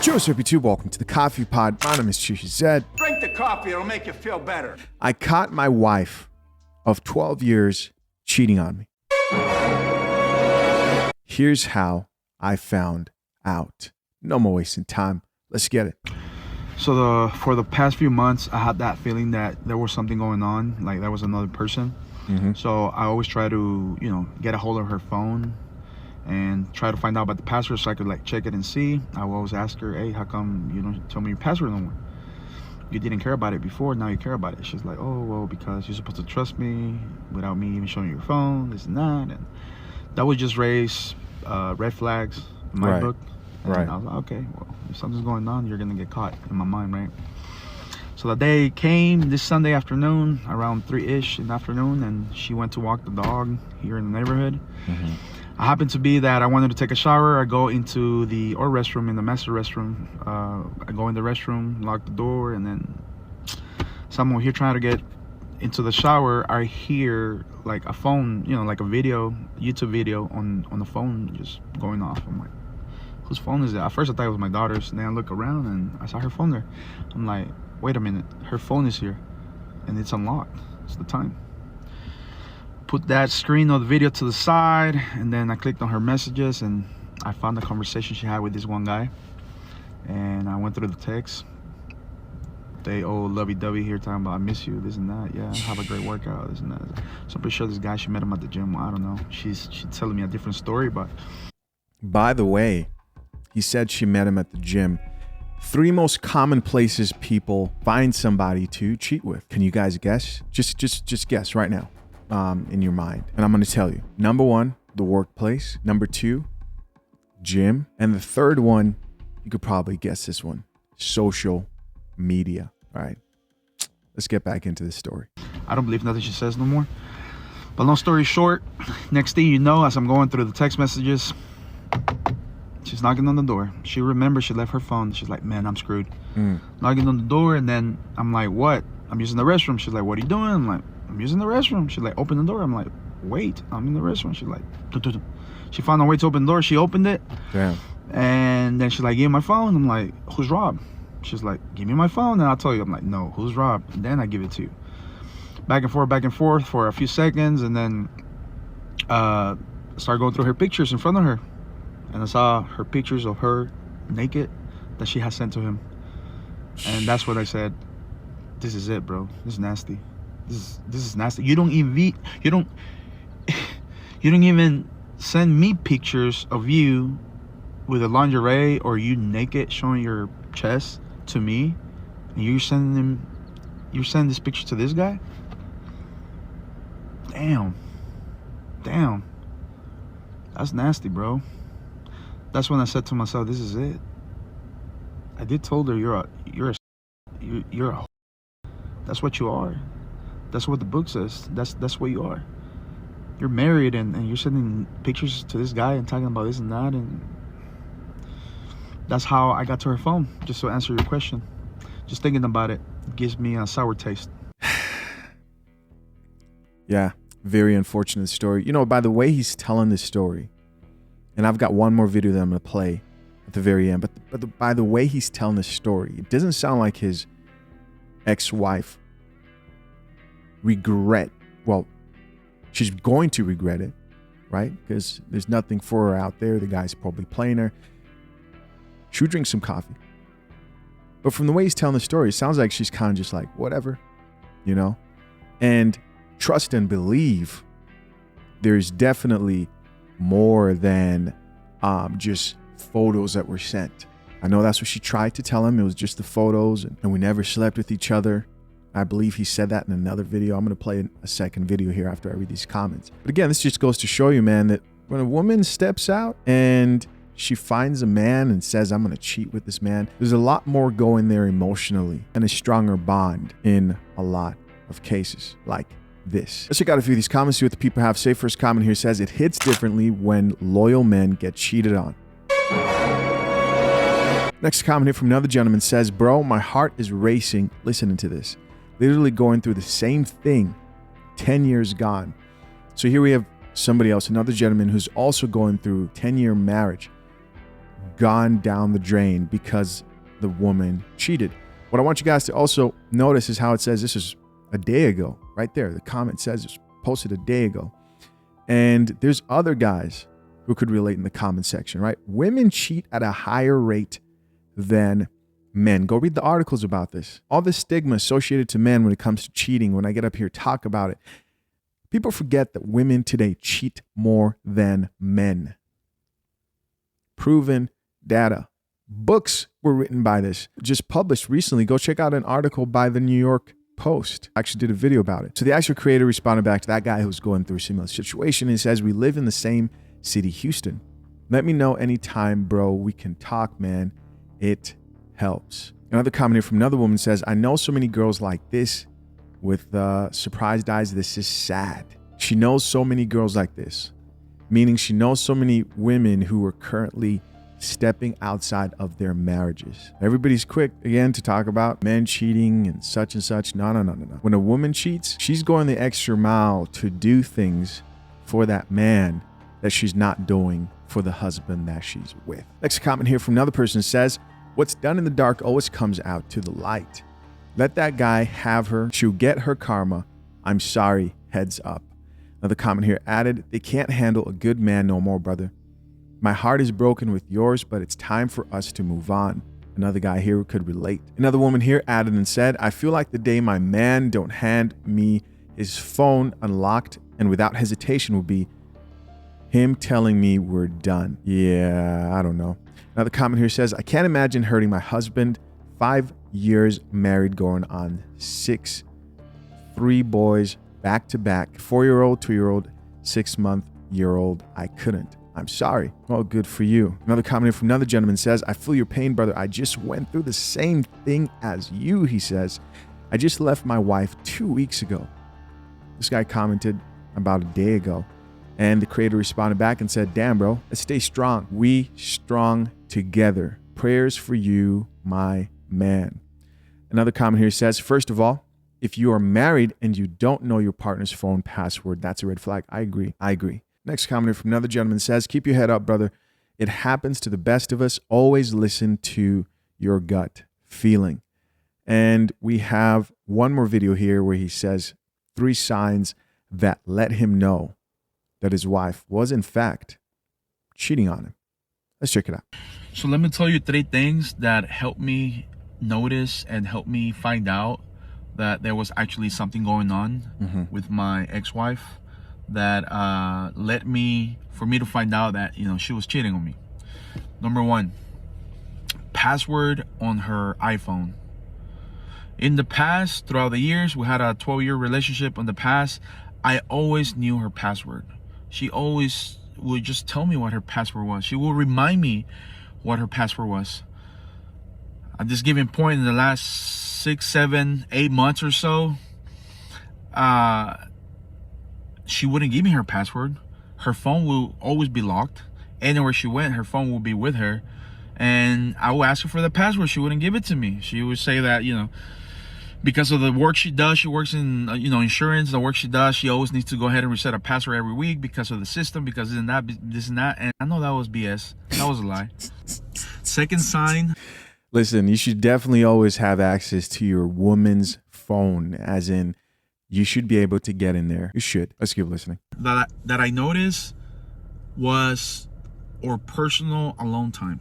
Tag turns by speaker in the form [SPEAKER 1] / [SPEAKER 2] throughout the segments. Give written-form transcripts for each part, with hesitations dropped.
[SPEAKER 1] Cheers, YouTube. Welcome to the Coffee Pod. My name is Chichi Zed.
[SPEAKER 2] Drink the coffee, it'll make you feel better.
[SPEAKER 1] I caught my wife of 12 years cheating on me. Here's how I found out. No more wasting time. Let's get it.
[SPEAKER 3] So for the past few months, I had that feeling that there was something going on, like there was another person. So I always try to, get a hold of her phone and try to find out about the password so I could like check it and see. I will always ask her, hey, how come you don't tell me your password no more? You didn't care about it before, now you care about it. She's like, oh, well, because you're supposed to trust me without me even showing you your phone, this and that. And that would just raise red flags in my book. And I was like, okay, well, if something's going on, you're gonna get caught in my mind, right? So the day came this Sunday afternoon, around 3-ish in the afternoon, and she went to walk the dog here in the neighborhood. I happened to be that I wanted to take a shower. I go into the restroom, in the master restroom. I go in the restroom, lock the door, and then someone here trying to get into the shower, I hear like a phone, like a video, YouTube video on the phone just going off. I'm like, whose phone is it? At first I thought it was my daughter's, and then I look around and I saw her phone there. I'm like, wait a minute, her phone is here and it's unlocked. It's the time. Put that screen of the video to the side, and then I clicked on her messages and I found the conversation she had with this one guy, and I went through the text. They all lovey-dovey here talking about I miss you, this and that. Yeah, have a great workout, this and that. So I'm pretty sure this guy, she met him at the gym. I don't know, she's telling me a different story. But
[SPEAKER 1] by the way, he said she met him at the gym. 3 most common places people find somebody to cheat with. Can you guys guess? Just guess right now, in your mind. And I'm going to tell you. Number 1, the workplace. Number 2, gym. And the third one, you could probably guess this one, social media. All right, let's get back into this story.
[SPEAKER 3] I don't believe nothing she says no more. But long story short, next thing you know, as I'm going through the text messages, she's knocking on the door. She remembers she left her phone. She's like, man, I'm screwed. Knocking on the door, and then I'm like, what? I'm using the restroom. She's like, what are you doing? I'm like, I'm using the restroom. She's like, open the door. I'm like, wait, I'm in the restroom. She's like, she found a way to open the door. She opened it.
[SPEAKER 1] Damn.
[SPEAKER 3] And then she's like, give me my phone. I'm like, who's Rob? She's like, give me my phone and I'll tell you. I'm like, no, who's Rob? And then I give it to you. Back and forth for a few seconds, and then start going through her pictures in front of her. And I saw her pictures of her naked that she has sent to him. And that's what I said, this is it, bro. This is nasty. This is nasty. You don't even send me pictures of you with a lingerie or you naked showing your chest to me, and you're sending this picture to this guy. Damn, that's nasty, bro. That's when I said to myself, this is it. I did told her you're a that's what you are. That's what the book says. That's what you are. You're married and you're sending pictures to this guy and talking about this and that, and that's how I got to her phone. Just to answer your question, just thinking about it gives me a sour taste.
[SPEAKER 1] Yeah, very unfortunate story. By the way he's telling this story, and I've got one more video that I'm going to play at the very end, but by the way he's telling this story, it doesn't sound like his ex-wife she's going to regret it, right? Because there's nothing for her out there. The guy's probably playing her. She'll drink some coffee. But from the way he's telling the story, it sounds like she's kind of just like, whatever, And trust and believe there's definitely more than just photos that were sent. I know that's what she tried to tell him. It was just the photos, and we never slept with each other. I believe he said that in another video. I'm going to play a second video here after I read these comments. But again, this just goes to show you, man, that when a woman steps out and she finds a man and says, I'm going to cheat with this man, there's a lot more going there emotionally and a stronger bond in a lot of cases like this. Let's check out a few of these comments, see what the people have to say. First comment here says, it hits differently when loyal men get cheated on. Next comment here from another gentleman says, bro, my heart is racing listening to this. Literally going through the same thing, 10 years gone. So here we have somebody else, another gentleman who's also going through 10-year marriage. gone down the drain because the woman cheated. What I want you guys to also notice is how it says this is a day ago, right there. The comment says it's posted a day ago. And there's other guys who could relate in the comment section, right? Women cheat at a higher rate than men. Go read the articles about this. All the stigma associated to men when it comes to cheating, when I get up here, talk about it. People forget that women today cheat more than men. Proven data. Books were written by this, just published recently. Go check out an article by the New York Post. I actually did a video about it. So the actual creator responded back to that guy who was going through a similar situation. He says, we live in the same city, Houston. Let me know anytime, bro. We can talk, man. It helps. Another comment here from another woman says, I know so many girls like this with surprised eyes. This is sad. She knows so many girls like this, meaning she knows so many women who are currently stepping outside of their marriages. Everybody's quick, again, to talk about men cheating and such and such. No. When a woman cheats, she's going the extra mile to do things for that man that she's not doing for the husband that she's with. Next comment here from another person says, what's done in the dark always comes out to the light. Let that guy have her. She'll get her karma. I'm sorry. Heads up. Another comment here added, they can't handle a good man no more, brother. My heart is broken with yours, but it's time for us to move on. Another guy here could relate. Another woman here added and said, I feel like the day my man don't hand me his phone unlocked and without hesitation will be him telling me we're done. Yeah, I don't know. Another comment here says, I can't imagine hurting my husband. 5 years married, going on 6. 3 boys back to back. 4-year-old, 2-year-old, 6-month-year-old. I couldn't. I'm sorry. Well, good for you. Another comment from another gentleman says, I feel your pain, brother. I just went through the same thing as you, he says. I just left my wife 2 weeks ago. This guy commented about a day ago. And the creator responded back and said, damn, bro, let's stay strong. We strong together. Prayers for you, my man. Another comment here says, first of all, if you are married and you don't know your partner's phone password, that's a red flag. I agree. Next comment from another gentleman says, keep your head up, brother. It happens to the best of us. Always listen to your gut feeling. And we have one more video here where he says 3 signs that let him know that his wife was in fact cheating on him. Let's check it out.
[SPEAKER 3] So let me tell you 3 things that helped me notice and helped me find out that there was actually something going on with my ex-wife that led me to find out that, you know, she was cheating on me. Number 1, password on her iPhone. In the past, throughout the years, we had a 12-year relationship. In the past, I always knew her password. She always would just tell me what her password was. She will remind me what her password was. At this given point in the last 6, 7, 8 months or so, she wouldn't give me her password. Her phone will always be locked. Anywhere she went, her phone will be with her. And I will ask her for the password. She wouldn't give it to me. She would say that, you know, because of the work she does, she works in, insurance, the work she does, she always needs to go ahead and reset a password every week because of the system, because this and that. And I know that was BS. That was a lie. Second sign.
[SPEAKER 1] Listen, you should definitely always have access to your woman's phone, as in you should be able to get in there. You should. Let's keep listening.
[SPEAKER 3] That I noticed was our personal alone time.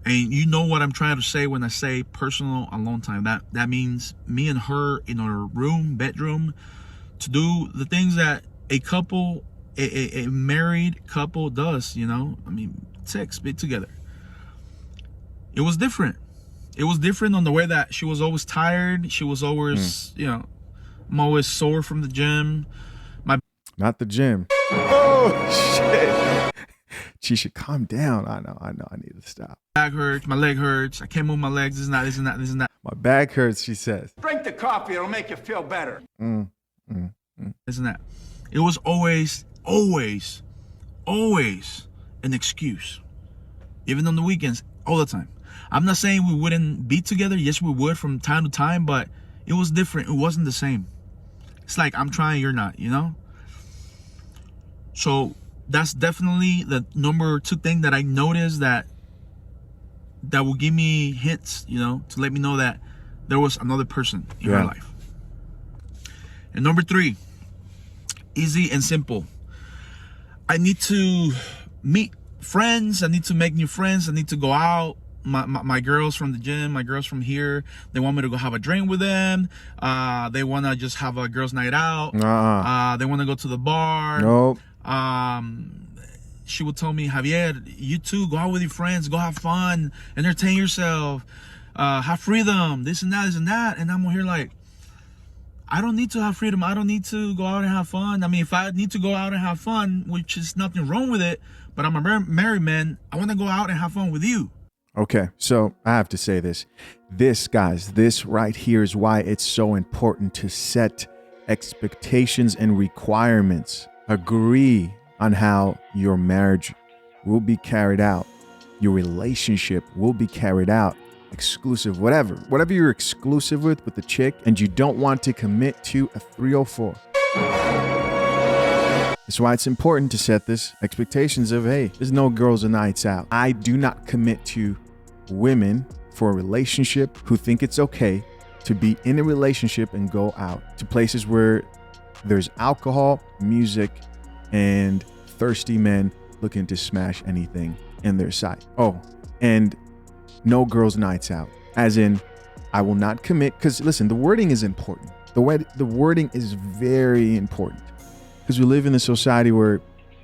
[SPEAKER 3] And you know what I'm trying to say when I say personal alone time. That means me and her in our bedroom, to do the things that a married couple does, you know? I mean, sex, be together. It was different. It was different on the way that she was always tired. She was always, I'm always sore from the gym.
[SPEAKER 1] Not the gym. Oh, shit. She should calm down. I know. I need to stop.
[SPEAKER 3] Back hurts, my leg hurts. I can't move my legs. This and that.
[SPEAKER 1] My back hurts, she says.
[SPEAKER 2] Drink the coffee, it'll make you feel better.
[SPEAKER 3] This and that. It was always an excuse. Even on the weekends, all the time. I'm not saying we wouldn't be together. Yes, we would from time to time, but it was different. It wasn't the same. It's like, I'm trying, you're not, you know? So that's definitely the number 2 thing that I noticed that will give me hints, to let me know that there was another person in her life. And number 3, easy and simple. I need to meet friends. I need to make new friends. I need to go out. My girls from the gym, my girls from here, they want me to go have a drink with them. They want to just have a girls' night out. They want to go to the bar.
[SPEAKER 1] Nope.
[SPEAKER 3] She would tell me, Javier, you too, go out with your friends, go have fun, entertain yourself, have freedom, this and that. And I'm here like, I don't need to have freedom. I don't need to go out and have fun. I mean, if I need to go out and have fun, which is nothing wrong with it, but I'm a married man, I want to go out and have fun with you.
[SPEAKER 1] Okay, so I have to say this. Guys, this right here is why it's so important to set expectations and requirements. Agree on how your marriage will be carried out. Your relationship will be carried out. Exclusive, whatever you're exclusive with the chick and you don't want to commit to a 304. That's why it's important to set this expectations of, hey, there's no girls and nights out. I do not commit to women for a relationship who think it's okay to be in a relationship and go out to places where there's alcohol, music, and thirsty men looking to smash anything in their sight. Oh, and no girls' nights out. As in, I will not commit, because listen, the wording is important. The wording is very important, because we live in a society where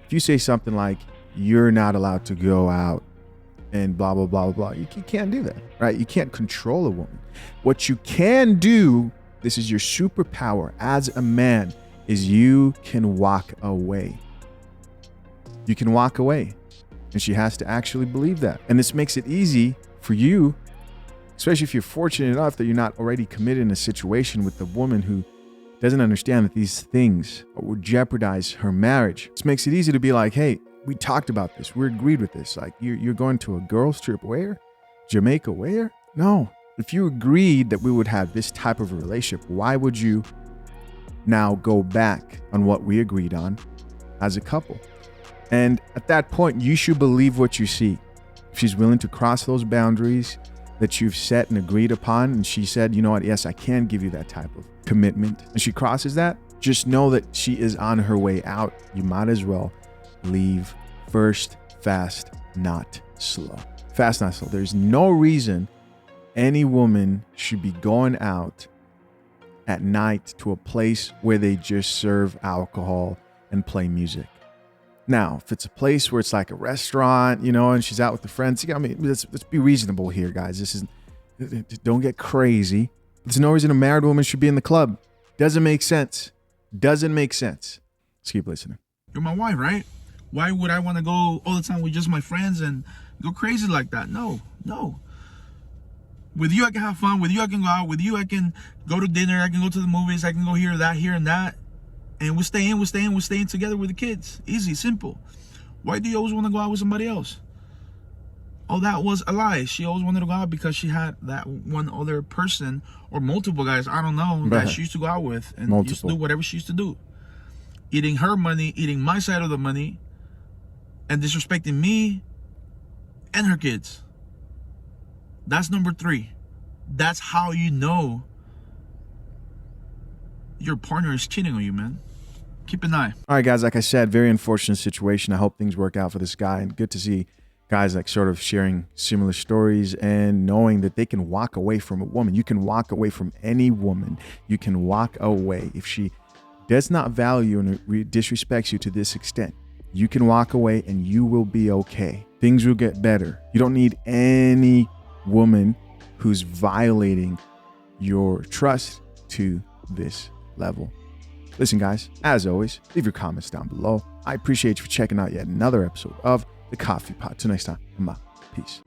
[SPEAKER 1] if you say something like, you're not allowed to go out and blah, blah, blah, blah, you can't do that, right? You can't control a woman. What you can do, this is your superpower as a man, is you can walk away. You can walk away. And she has to actually believe that. And this makes it easy for you, especially if you're fortunate enough that you're not already committed in a situation with a woman who doesn't understand that these things would jeopardize her marriage. This makes it easy to be like, hey, we talked about this. We agreed with this. Like, you're going to a girls' trip where? Jamaica where? No. If you agreed that we would have this type of a relationship, why would you now go back on what we agreed on as a couple? And at that point, you should believe what you see. If she's willing to cross those boundaries that you've set and agreed upon, and she said, you know what, yes, I can give you that type of commitment, and she crosses that, just know that she is on her way out. You might as well leave first, fast, not slow. Fast, not slow. There's no reason any woman should be going out at night to a place where they just serve alcohol and play music. Now, if it's a place where it's like a restaurant, and she's out with the friends, I mean, let's be reasonable here, guys. Don't get crazy. There's no reason a married woman should be in the club. Doesn't make sense. Let's keep listening.
[SPEAKER 3] You're my wife, right? Why would I want to go all the time with just my friends and go crazy like that? No. With you, I can have fun. With you, I can go out. With you, I can go to dinner. I can go to the movies. I can go here and that. And we're staying together with the kids. Easy, simple. Why do you always want to go out with somebody else? Oh, that was a lie. She always wanted to go out because she had that one other person or multiple guys, I don't know, that she used to go out with and used to do whatever she used to do. Eating her money, eating my side of the money, and disrespecting me and her kids. That's number 3. That's how you know your partner is cheating on you, man. Keep an eye.
[SPEAKER 1] All right, guys, like I said, very unfortunate situation. I hope things work out for this guy, and good to see guys like sort of sharing similar stories and knowing that they can walk away from a woman. You can walk away from any woman. You can walk away. If she does not value and disrespects you to this extent, you can walk away and you will be okay. Things will get better. You don't need any woman who's violating your trust to this level. Listen, guys, as always, leave your comments down below. I appreciate you for checking out yet another episode of The Coffee Pot. Till next time, I'm out. Peace.